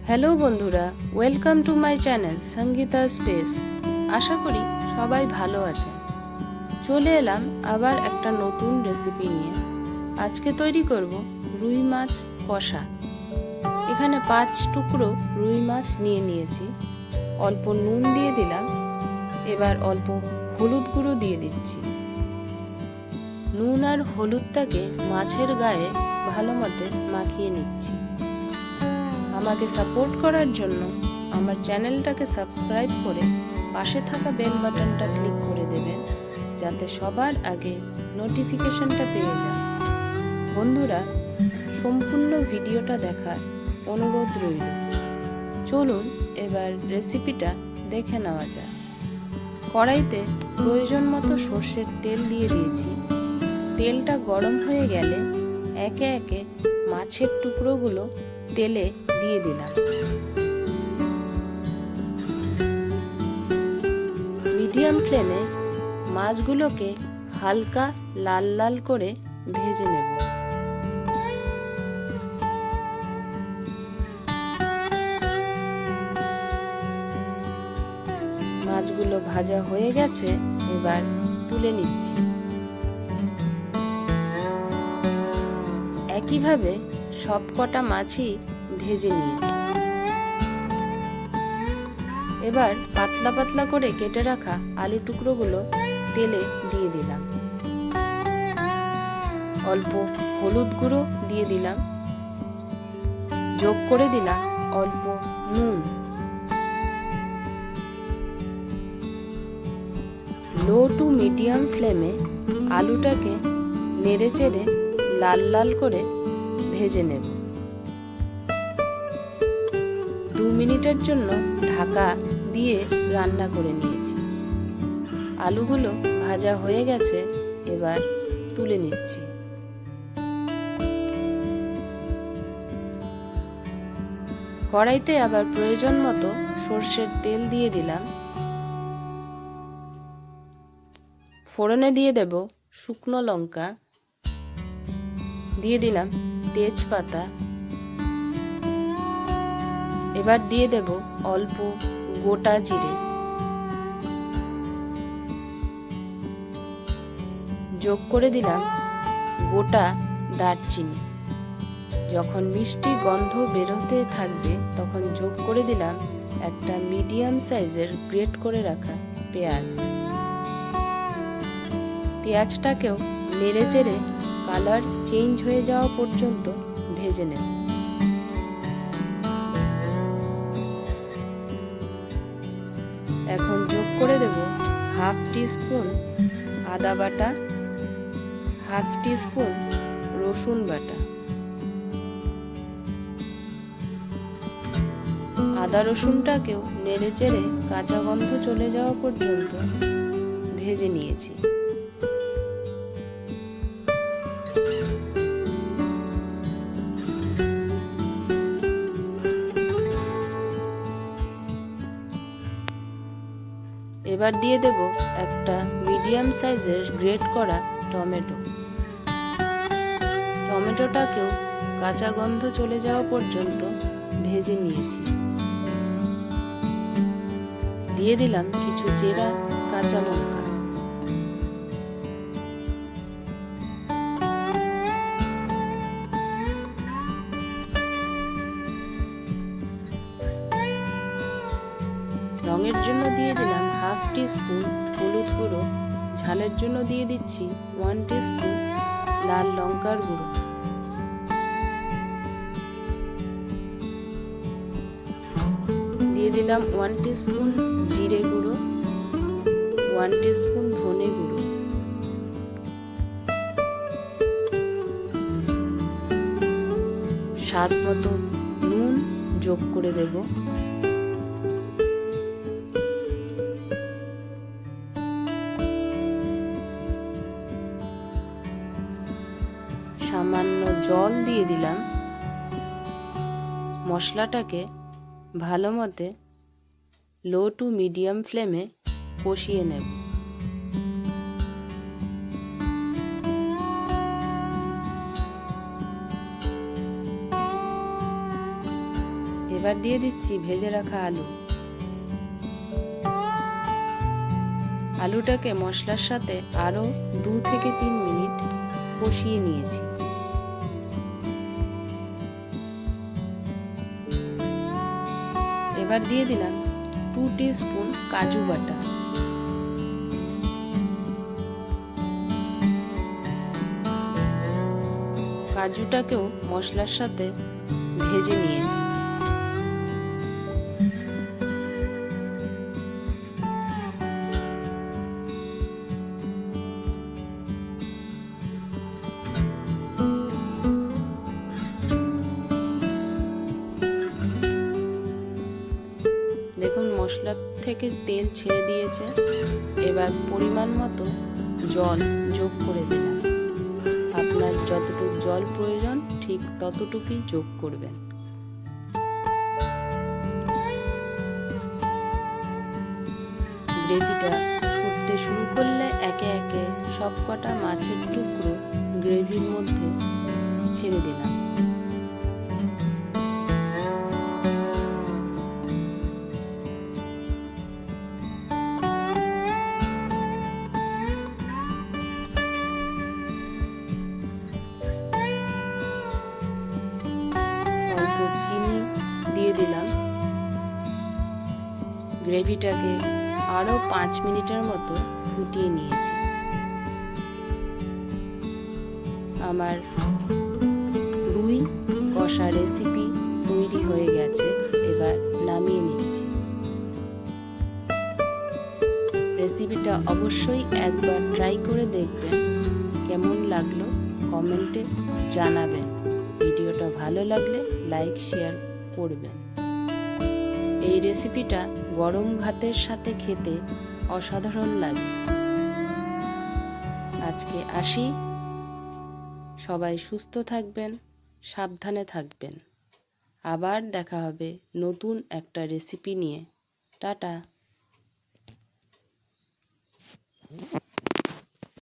Hello বন্ধুরা, welcome to my channel Sangeeta space. আশা করি সবাই ভালো আছেন। চলে এলাম আবার একটা নতুন রেসিপি নিয়ে। আজকে তৈরি করব রুই মাছ কষা। এখানে 5 টুকরো রুই মাছ নিয়েছি। অল্প নুন দিয়ে দিলাম। এবার অল্প হলুদ গুঁড়ো দিয়ে দিচ্ছি। নুন আর হলুদটাকে মাছের গায়ে ভালো মতো মাখিয়ে নিচ্ছি। আমাকে সাপোর্ট করার জন্য আমার চ্যানেলটাকে সাবস্ক্রাইব করে পাশে থাকা বেল বাটনটা ক্লিক করে দেবেন, যাতে সবার আগে নোটিফিকেশনটা পেয়ে যান। বন্ধুরা, সম্পূর্ণ ভিডিওটা দেখার অনুরোধ রইল। চলুন এবার রেসিপিটা দেখে নেওয়া যাক। কড়াইতে প্রয়োজন মতো সর্ষের তেল দিয়ে দিয়েছি। তেলটা গরম হয়ে গেলে একে একে মাছের টুকরোগুলো তেলে দিয়ে দিলাম। মিডিয়াম ফ্লেমে মাছগুলোকে হালকা লাল লাল করে ভেজে নেব। মাছগুলো ভাজা হয়ে গেছে, এবার তুলে নিচ্ছি। একইভাবে সব কটা মাছই ভেজে নিয়েছি। এবার পাতলা পাতলা করে কেটে রাখা আলু টুকরোগুলো তেলে দিয়ে দিলাম। অল্প হলুদ গুঁড়ো দিয়ে দিলাম। যোগ করে দিলাম অল্প নুন। লো টু মিডিয়াম ফ্লেমে আলুটাকে নেড়ে চেড়ে লাল লাল করে ভেজে নেব। 2 মিনিটের জন্য ঢাকা দিয়ে রান্না করে নিয়েছি। আলুগুলো ভাজা হয়ে গেছে, এবার তুলে নিচ্ছি। কড়াইতে আবার প্রয়োজন মতো সর্ষের তেল দিয়ে দিলাম। ফোড়নে দিয়ে দেব শুকনো লঙ্কা, দিয়ে দিলাম তেজপাতা। এবার দিয়ে দেব অল্প গোটা জিরে। যোগ করে দিলাম গোটা দারচিনি। যখন মিষ্টি গন্ধ বেরোতে থাকবে তখন যোগ করে দিলাম একটা মিডিয়াম সাইজের গ্রেট করে রাখা পেঁয়াজ। পেঁয়াজটাকেও নেড়ে চেড়ে কালার চেঞ্জ হয়ে যাওয়া পর্যন্ত ভেজে নেব। এখন যোগ করে দেব হাফ টিস্পুন আদা বাটা, হাফ টিস্পুন রসুন বাটা। আদা রসুনটাকেও নেড়ে চেড়ে কাঁচা গন্ধ চলে যাওয়া পর্যন্ত ভেজে নিয়েছি। এবার দিয়ে দেব একটা মিডিয়াম সাইজের গ্রেট করা টমেটো। টমেটোটাকেও কাঁচা গন্ধ চলে যাওয়া পর্যন্ত ভেজে নিয়েছি। দিয়ে দিলাম কিছু চেরা কাঁচা লঙ্কা। রঙের জন্য দিয়ে দিলাম হাফ টিস্পুন হলুদ গুঁড়ো। ঝালের জন্য দিয়ে দিচ্ছি 1 টিস্পুন লাল লঙ্কার গুঁড়ো। দিয়ে দিলাম 1 টিস্পুন জিরে গুঁড়ো, 1 টিস্পুন ধনে গুঁড়ো। স্বাদ মতো নুন যোগ করে দেব। সামান্য জল দিয়ে দিলাম। মশলাটাকে ভালো মতে লো টু মিডিয়াম ফ্লেমে কষিয়ে নেব। এবার দিয়ে দিচ্ছি ভেজে রাখা আলু। আলুটাকে মশলার সাথে আরো 2 থেকে 3 মিনিট কষিয়ে নিয়েছি। এবার দিয়ে দিলাম 2 টিস্পুন কাজু বাটা। কাজুটাকেও মশলার সাথে ভেজে নিয়েছি। দেখুন মশলা থেকে তেল ছেড়ে দিয়েছে। এবার পরিমাণ মতো জল যোগ করে দিলাম। আপনার যতটুকু জল প্রয়োজন ঠিক ততটুকুই যোগ করবেন। গ্রেভিটা ফুটতে শুরু করলে একে একে সবকটা মাছের টুকরো গ্রেভির মধ্যে ছেড়ে দিলাম। অল্প চিনি দিয়ে দিলাম। গ্রেভিটাকে আরো 5 মিনিটের মতো ফুটিয়ে নিয়েছি। আমার রুই কষা রেসিপি তৈরি হয়ে গেছে। এবার নামিয়ে নিচ্ছি। রেসিপিটা অবশ্যই একবার ট্রাই করে দেখবেন। কেমন লাগলো কমেন্টে জানাবেন। ভিডিওটা ভালো লাগলে লাইক শেয়ার করবেন। এই রেসিপিটা গরম ভাতের সাথে খেতে অসাধারণ লাগে। আজকে আসি। সবাই সুস্থ থাকবেন, সাবধানে থাকবেন। আবার দেখা হবে নতুন একটা রেসিপি নিয়ে। টাটা।